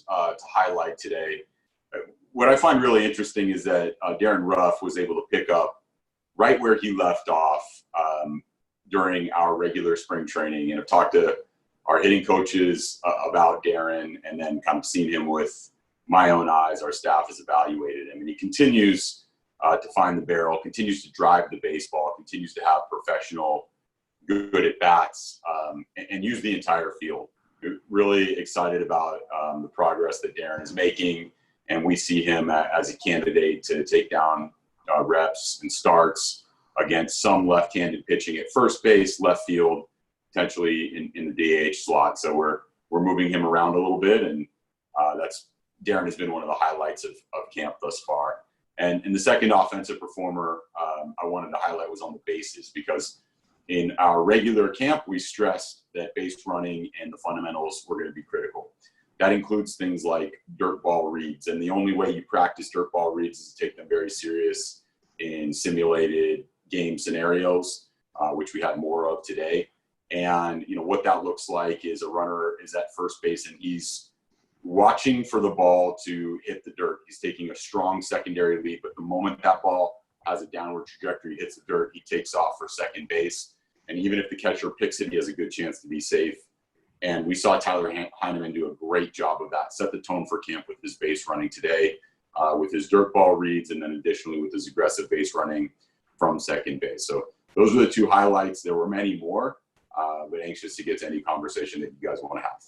to highlight today. What I find really interesting is that Darren Ruff was able to pick up right where he left off during our regular spring training, and I've talked to our hitting coaches about Darren, and then kind of seen him with my own eyes. Our staff has evaluated him, and he continues to find the barrel, continues to drive the baseball, continues to have professional, good at bats, and use the entire field. We're really excited about the progress that Darren is making, and we see him as a candidate to take down reps and starts against some left-handed pitching at first base, left field, potentially in the DH slot. So we're moving him around a little bit, and Darren has been one of the highlights of camp thus far. And the second offensive performer I wanted to highlight was on the bases, because in our regular camp, we stressed that base running and the fundamentals were going to be critical. That includes things like dirt ball reads, and the only way you practice dirt ball reads is to take them very serious in simulated game scenarios, which we had more of today. And what that looks like is a runner is at first base, and he's watching for the ball to hit the dirt. He's taking a strong secondary leap, but the moment that ball has a downward trajectory, hits the dirt, he takes off for second base. And even if the catcher picks it, he has a good chance to be safe. And we saw Tyler Heineman do a great job of that, set the tone for camp with his base running today, with his dirt ball reads, and then additionally with his aggressive base running from second base. So those were the two highlights. There were many more, but anxious to get to any conversation that you guys want to have.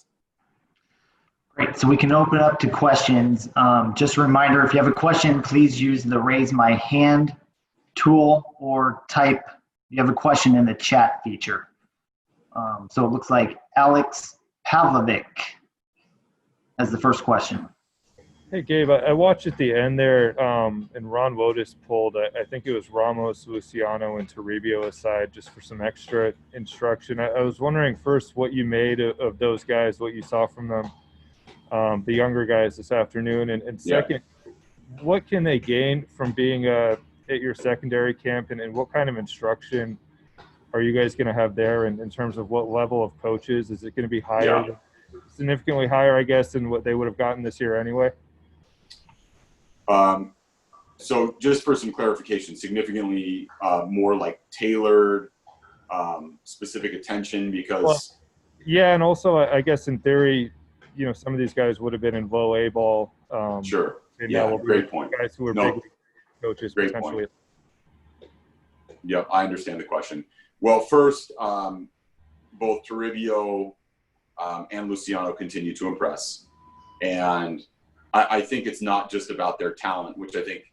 Great. So we can open up to questions. Just a reminder, if you have a question, please use the raise my hand tool or type you have a question in the chat feature. So it looks like Alex Pavlovic has the first question. Hey, Gabe, I watched at the end there, and Ron Wotus pulled, I think it was Ramos, Luciano, and Toribio aside just for some extra instruction. I was wondering first what you made of those guys, what you saw from them, the younger guys this afternoon, and second, what can they gain from being at your secondary camp, and what kind of instruction are you guys going to have there in terms of what level of coaches? Is it going to be higher, significantly higher, I guess, than what they would have gotten this year anyway? So just for some clarification, significantly more like tailored, specific attention, because and also I guess in theory, some of these guys would have been in low A ball. Sure. And great point. Guys who are big coaches great potentially. Point. Yep, I understand the question. Well, first, both Toribio and Luciano continue to impress, and I think it's not just about their talent, which I think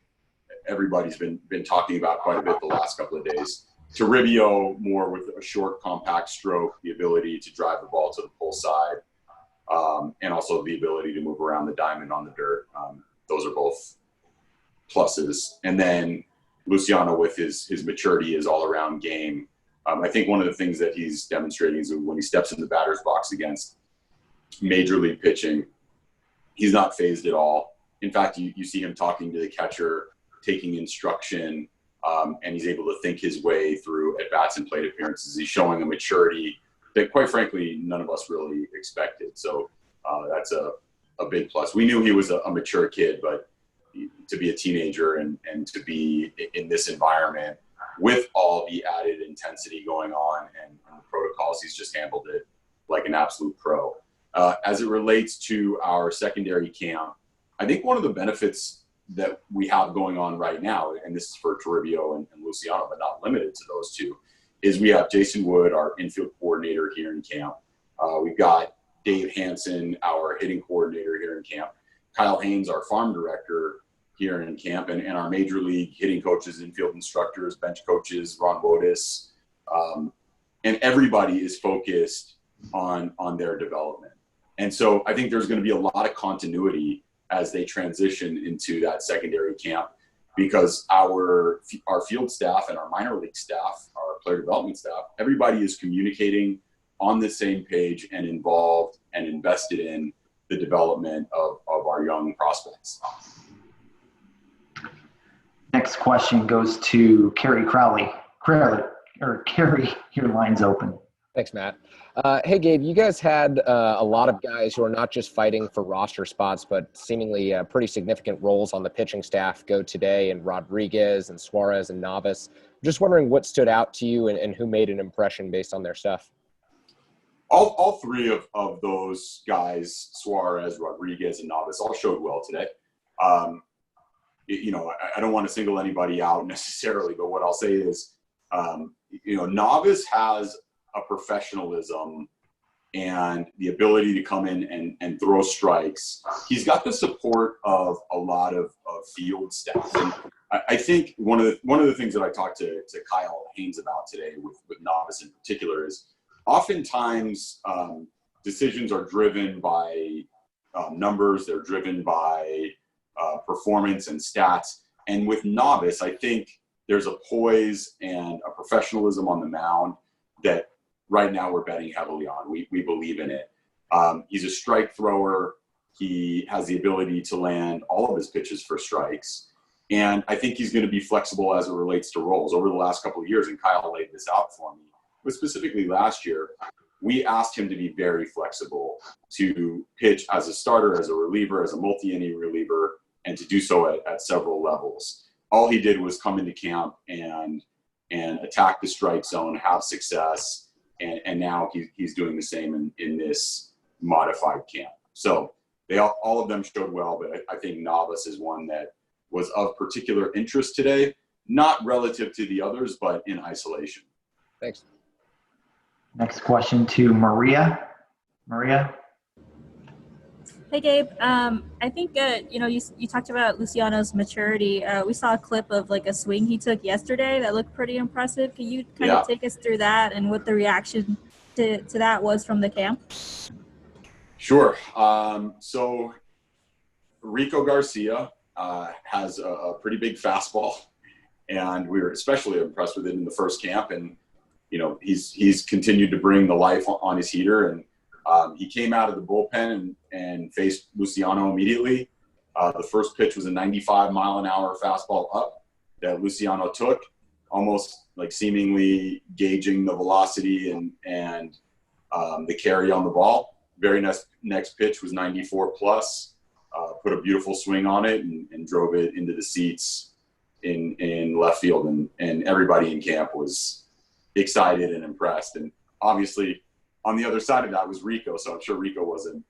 everybody's been talking about quite a bit the last couple of days. Toribio more with a short, compact stroke, the ability to drive the ball to the pull side, and also the ability to move around the diamond on the dirt. Those are both pluses. And then Luciano with his maturity, his all-around game. I think one of the things that he's demonstrating is when he steps in the batter's box against major league pitching, he's not phased at all. In fact, you see him talking to the catcher, taking instruction, and he's able to think his way through at-bats and plate appearances. He's showing a maturity that, quite frankly, none of us really expected. So that's a big plus. We knew he was a mature kid, but to be a teenager and to be in this environment with all the added intensity going on and the protocols, he's just handled it like an absolute pro. As it relates to our secondary camp, I think one of the benefits that we have going on right now, and this is for Toribio and Luciano, but not limited to those two, is we have Jason Wood, our infield coordinator here in camp. We've got Dave Hansen, our hitting coordinator here in camp. Kyle Haynes, our farm director here in camp, and our major league hitting coaches, infield instructors, bench coaches, Ron Wotus. And everybody is focused on their development. And so I think there's going to be a lot of continuity as they transition into that secondary camp, because our field staff and our minor league staff, our player development staff, everybody is communicating on the same page and involved and invested in the development of our young prospects. Next question goes to Carrie Crowley. Carrie, your line's open. Thanks, Matt. Hey, Gabe, you guys had a lot of guys who are not just fighting for roster spots, but seemingly pretty significant roles on the pitching staff go today, and Rodriguez and Suarez and Navas. Just wondering what stood out to you and who made an impression based on their stuff. All three of those guys, Suarez, Rodriguez, and Navas, all showed well today. I don't want to single anybody out necessarily, but what I'll say is, Navas has a professionalism and the ability to come in and throw strikes. He's got the support of a lot of field staff. And I think one of the things that I talked to Kyle Haynes about today with Navas in particular is oftentimes decisions are driven by numbers. They're driven by performance and stats. And with Navas, I think there's a poise and a professionalism on the mound that right now we're betting heavily on. We believe in it. He's a strike thrower. He has the ability to land all of his pitches for strikes. And I think he's going to be flexible as it relates to roles. Over the last couple of years, and Kyle laid this out for me, but specifically last year, we asked him to be very flexible, to pitch as a starter, as a reliever, as a multi-inning reliever, and to do so at several levels. All he did was come into camp and attack the strike zone, have success, and now he's doing the same in this modified camp. So all of them showed well, but I think Navas is one that was of particular interest today, not relative to the others, but in isolation. Thanks. Next question to Maria. Maria? Hey, Gabe. I think, you talked about Luciano's maturity. We saw a clip of like a swing he took yesterday that looked pretty impressive. Can you kind of take us through that and what the reaction to that was from the camp? Sure. So Rico Garcia has a pretty big fastball, and we were especially impressed with it in the first camp. And, he's continued to bring the life on his heater, and he came out of the bullpen and faced Luciano immediately. The first pitch was a 95-mile-an-hour fastball up that Luciano took, almost like seemingly gauging the velocity and the carry on the ball. Very next pitch was 94 plus, put a beautiful swing on it and drove it into the seats in left field. And everybody in camp was excited and impressed. And obviously, on the other side of that was Rico, so I'm sure Rico wasn't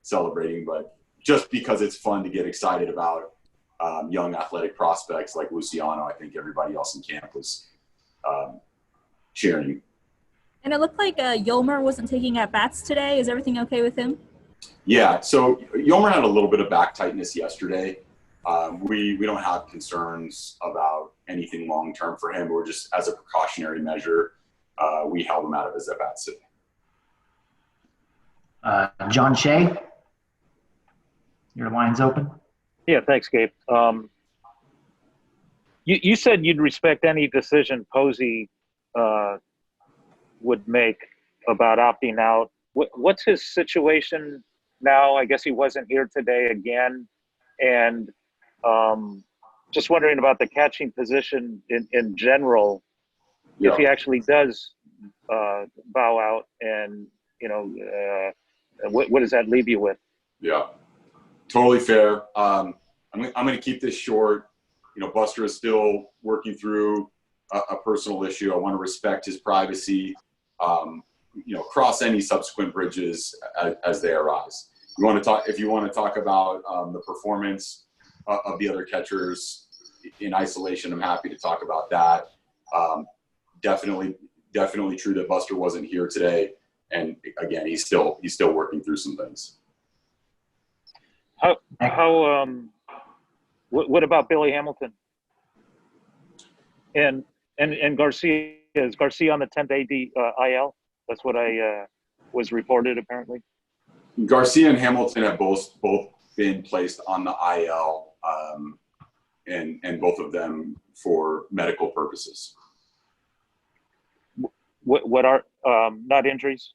celebrating, but just because it's fun to get excited about young athletic prospects like Luciano, I think everybody else in camp was cheering. And it looked like Yolmer wasn't taking at-bats today. Is everything okay with him? Yeah, so Yolmer had a little bit of back tightness yesterday. We don't have concerns about anything long-term for him. We're just, as a precautionary measure, we held him out of his at-bats today. John Shea, your line's open. Yeah, thanks, Gabe. You said you'd respect any decision Posey would make about opting out. What's his situation now? I guess he wasn't here today again. And just wondering about the catching position in general, if he actually does bow out, and, what does that leave you with? Yeah, totally fair. I'm going to keep this short. Buster is still working through a personal issue. I want to respect his privacy. Cross any subsequent bridges as they arise. If you want to talk about the performance of the other catchers in isolation, I'm happy to talk about that. Definitely true that Buster wasn't here today, and again, he's still working through some things. What about Billy Hamilton and Garcia? Is Garcia on the 10-day IL? That's what I was reported, apparently. Garcia and Hamilton have both been placed on the IL, and both of them for medical purposes. What are not injuries?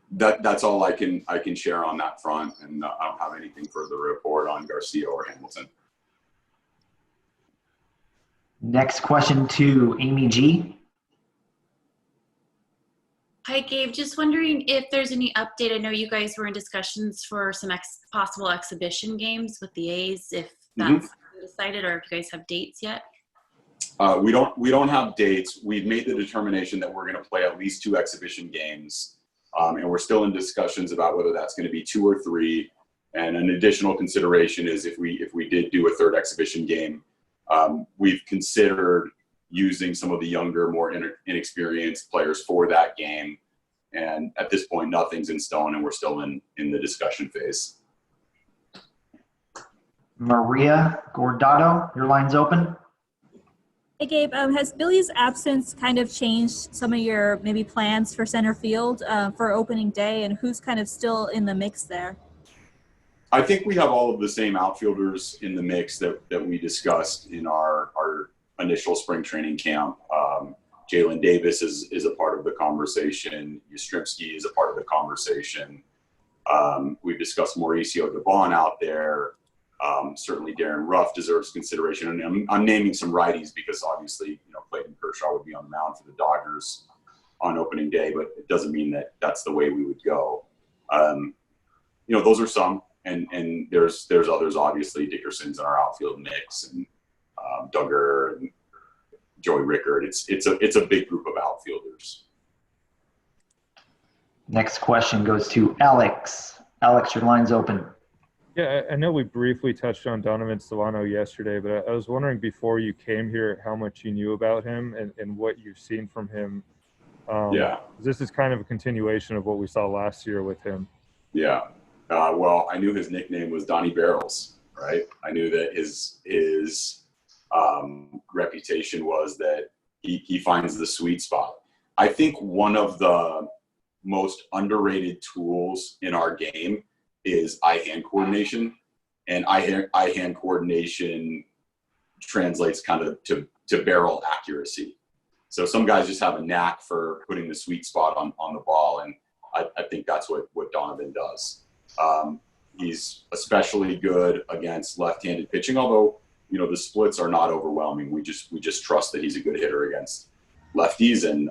That's all I can share on that front, and I don't have anything further to report on Garcia or Hamilton. Next question to Amy G. Hi, Gabe. Just wondering if there's any update. I know you guys were in discussions for some possible exhibition games with the A's, if that's decided, or if you guys have dates yet. We don't have dates. We've made the determination that we're going to play at least 2 exhibition games, and we're still in discussions about whether that's going to be 2 or 3. And an additional consideration is if we did do a 3rd exhibition game, we've considered using some of the younger, more inexperienced players for that game. And at this point, nothing's in stone, and we're still in the discussion phase. Maria Guardado, your line's open. Hey, Gabe, has Billy's absence kind of changed some of your maybe plans for center field for opening day, and who's kind of still in the mix there? I think we have all of the same outfielders in the mix that we discussed in our initial spring training camp. Jalen Davis is a part of the conversation. Yastrzemski is a part of the conversation. We've discussed Mauricio Debon out there. Certainly Darren Ruff deserves consideration. And I'm naming some righties because obviously, Clayton Kershaw would be on the mound for the Dodgers on opening day, but it doesn't mean that that's the way we would go. Those are some, and there's others, obviously. Dickerson's in our outfield mix, and Duggar and Joey Rickard. It's a big group of outfielders. Next question goes to Alex. Alex, your line's open. Yeah, I know we briefly touched on Donovan Solano yesterday, but I was wondering before you came here how much you knew about him and what you've seen from him. This is kind of a continuation of what we saw last year with him. Yeah. Well, I knew his nickname was Donnie Barrels, right? I knew that his reputation was that he finds the sweet spot. I think one of the most underrated tools in our game is eye-hand coordination, and eye-hand coordination translates kind of to barrel accuracy. So some guys just have a knack for putting the sweet spot on the ball, and I think that's what Donovan does. He's especially good against left-handed pitching, although the splits are not overwhelming. We just trust that he's a good hitter against lefties, and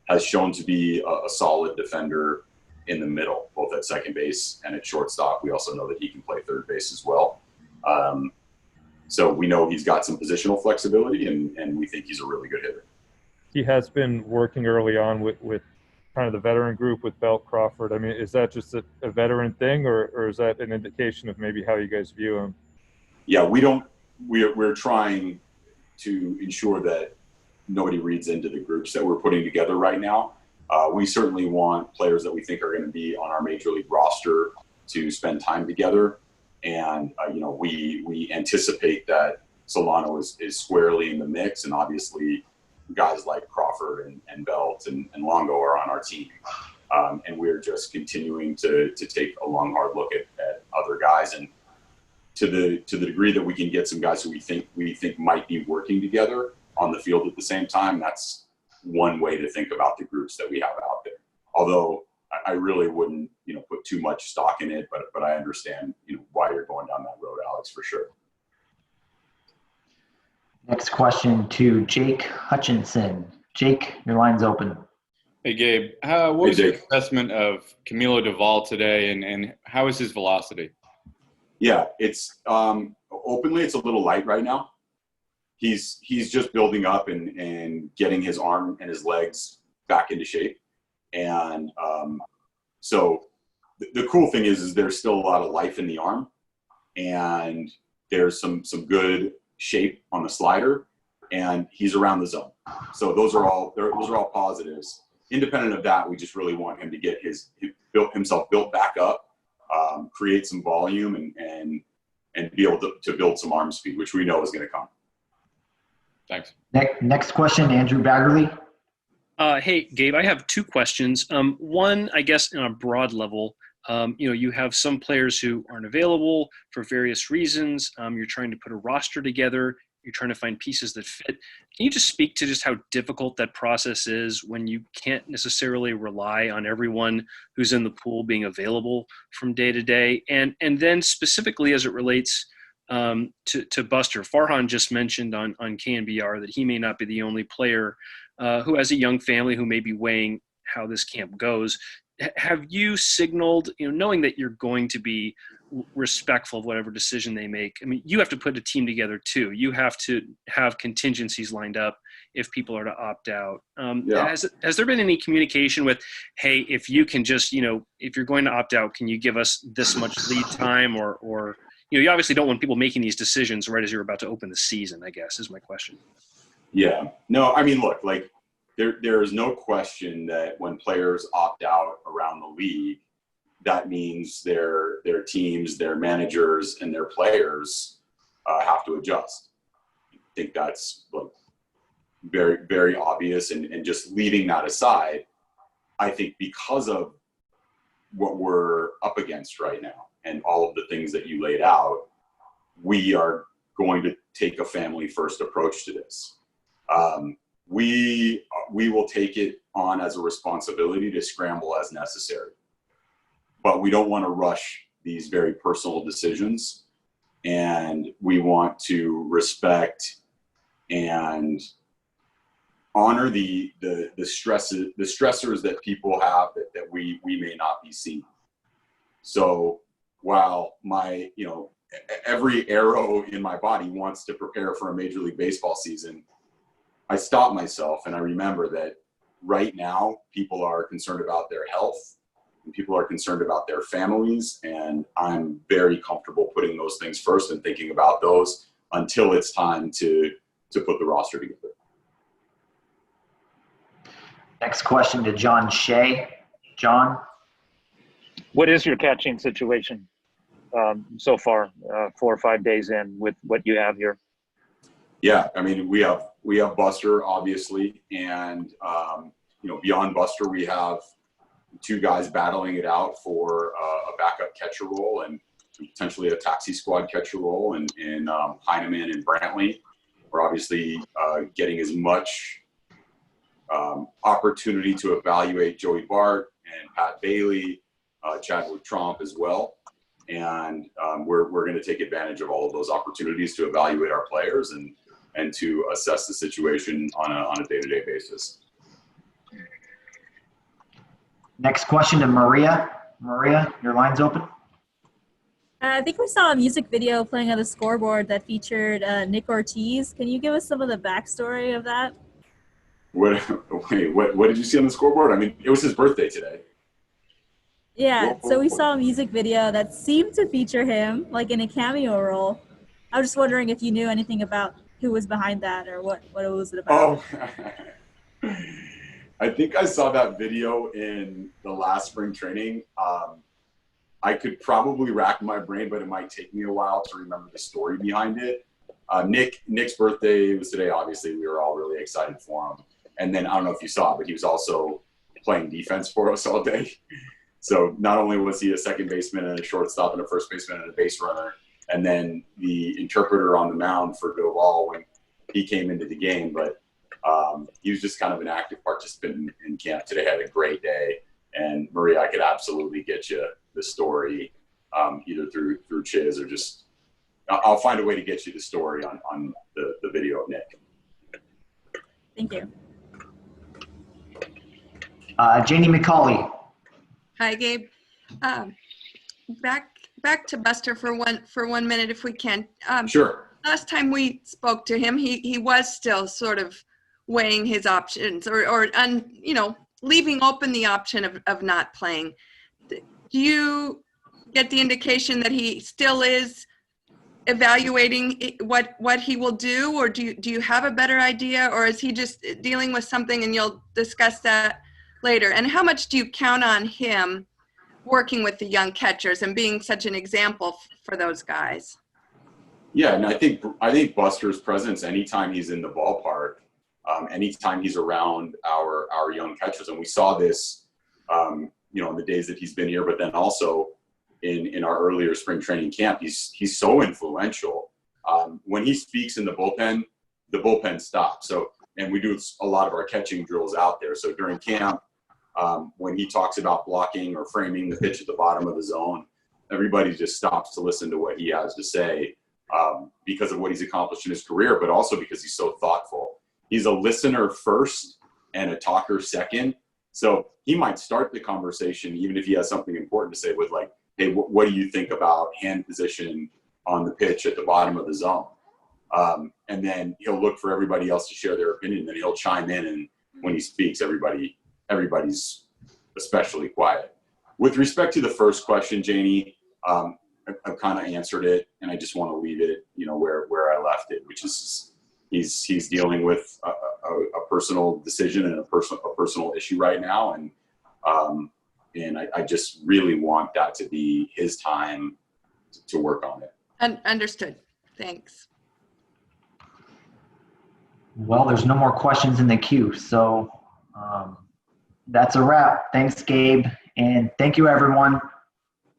has shown to be a solid defender in the middle, both at second base and at shortstop. We also know that he can play third base as well. So we know he's got some positional flexibility, and we think he's a really good hitter. He has been working early on with kind of the veteran group with Belt, Crawford. I mean, is that just a veteran thing, or is that an indication of maybe how you guys view him? Yeah, we're trying to ensure that nobody reads into the groups that we're putting together right now. We certainly want players that we think are going to be on our major league roster to spend time together. And, we anticipate that Solano is squarely in the mix, and obviously guys like Crawford and Belt and Longo are on our team. And we're just continuing to take a long, hard look at other guys. And to the degree that we can get some guys who we think might be working together on the field at the same time, that's one way to think about the groups that we have out there. Although I really wouldn't, put too much stock in it, but I understand, why you're going down that road, Alex, for sure. Next question to Jake Hutchinson. Jake, your line's open. Hey, Gabe. What was your assessment of Camilo Duvall today, and how is his velocity? Yeah, it's openly, it's a little light right now. He's just building up and getting his arm and his legs back into shape. And so the cool thing is there's still a lot of life in the arm, and there's some good shape on the slider, and he's around the zone. So those are all positives. Independent of that, we just really want him to get himself built back up, create some volume, and be able to build some arm speed, which we know is going to come. Thanks. Next question, Andrew Baggerly. Hey, Gabe, I have 2 questions. One, I guess, on a broad level, you have some players who aren't available for various reasons. You're trying to put a roster together. You're trying to find pieces that fit. Can you just speak to just how difficult that process is when you can't necessarily rely on everyone who's in the pool being available from day to day? And then specifically as it relates to Buster, Farhan just mentioned on KNBR that he may not be the only player who has a young family who may be weighing how this camp goes. Have you signaled, knowing that you're going to be respectful of whatever decision they make? I mean, you have to put a team together too. You have to have contingencies lined up if people are to opt out. Has there been any communication with, hey, if you can just, if you're going to opt out, can you give us this much lead time, or you obviously don't want people making these decisions right as you're about to open the season, I guess, is my question. Yeah. No, I mean, look, like there is no question that when players opt out around the league, that means their teams, their managers, and their players have to adjust. I think that's very, very obvious. And just leaving that aside, I think because of what we're up against right now and all of the things that you laid out, we are going to take a family-first approach to this. We will take it on as a responsibility to scramble as necessary. But we don't want to rush these very personal decisions, and we want to respect and honor the stressors that people have that we may not be seeing. So while my every arrow in my body wants to prepare for a Major League Baseball season, I stop myself and I remember that right now people are concerned about their health. People are concerned about their families, and I'm very comfortable putting those things first and thinking about those until it's time to put the roster together. Next question to John Shea. John? What is your catching situation so far, 4 or 5 days in with what you have here? Yeah, I mean, we have Buster, obviously, and beyond Buster, we have 2 guys battling it out for a backup catcher role and potentially a taxi squad catcher role in Heineman and Brantley. We're obviously getting as much opportunity to evaluate Joey Bart and Pat Bailey, Chadwick Tromp as well. And we're going to take advantage of all of those opportunities to evaluate our players and to assess the situation on a day-to-day basis. Next question to Maria. Maria, your line's open. I think we saw a music video playing on the scoreboard that featured Nick Ortiz. Can you give us some of the backstory of that? What did you see on the scoreboard? I mean, it was his birthday today. Yeah, so we saw a music video that seemed to feature him, like in a cameo role. I was just wondering if you knew anything about who was behind that or what it was about. Oh, I think I saw that video in the last spring training. I could probably rack my brain, but it might take me a while to remember the story behind it. Nick's birthday was today. Obviously, we were all really excited for him. And then I don't know if you saw it, but he was also playing defense for us all day. So not only was he a second baseman and a shortstop and a first baseman and a base runner, and then the interpreter on the mound for Doval when he came into the game, but he was just kind of an active participant in camp today. Had a great day. And Maria, I could absolutely get you the story either through Chiz or just I'll find a way to get you the story on the video of Nick. Thank you. Janie McCauley. Hi, Gabe. Back to Buster for one minute, if we can. Sure. Last time we spoke to him, he was still sort of weighing his options or leaving open the option of not playing. Do you get the indication that he still is evaluating what he will do, or do you have a better idea, or is he just dealing with something and you'll discuss that later? And how much do you count on him working with the young catchers and being such an example for those guys? Yeah, and I think Buster's presence anytime he's in the ballpark, anytime he's around our young catchers, and we saw this, in the days that he's been here, but then also in our earlier spring training camp, he's so influential. When he speaks in the bullpen stops. So, and we do a lot of our catching drills out there. So during camp, when he talks about blocking or framing the pitch at the bottom of the zone, everybody just stops to listen to what he has to say because of what he's accomplished in his career, but also because he's so thoughtful. He's a listener first and a talker second. So he might start the conversation, even if he has something important to say, with like, hey, what do you think about hand position on the pitch at the bottom of the zone? And then he'll look for everybody else to share their opinion. Then he'll chime in, and when he speaks, everybody's especially quiet. With respect to the first question, Janie, I've kind of answered it, and I just want to leave it, where I left it, which is he's dealing with a personal decision and a personal issue right now, and I just really want that to be his time to work on it. Understood. Thanks. Well, there's no more questions in the queue, so that's a wrap. Thanks, Gabe, and thank you, everyone.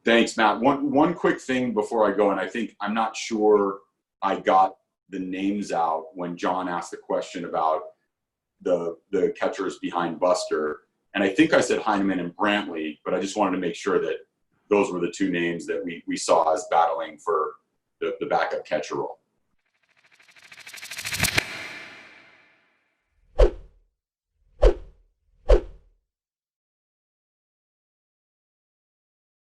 Thanks, Matt. One quick thing before I go, and I'm not sure I got the names out when John asked the question about the catchers behind Buster, and I think I said Heineman and Brantley, but I just wanted to make sure that those were the two names that we saw as battling for the backup catcher role.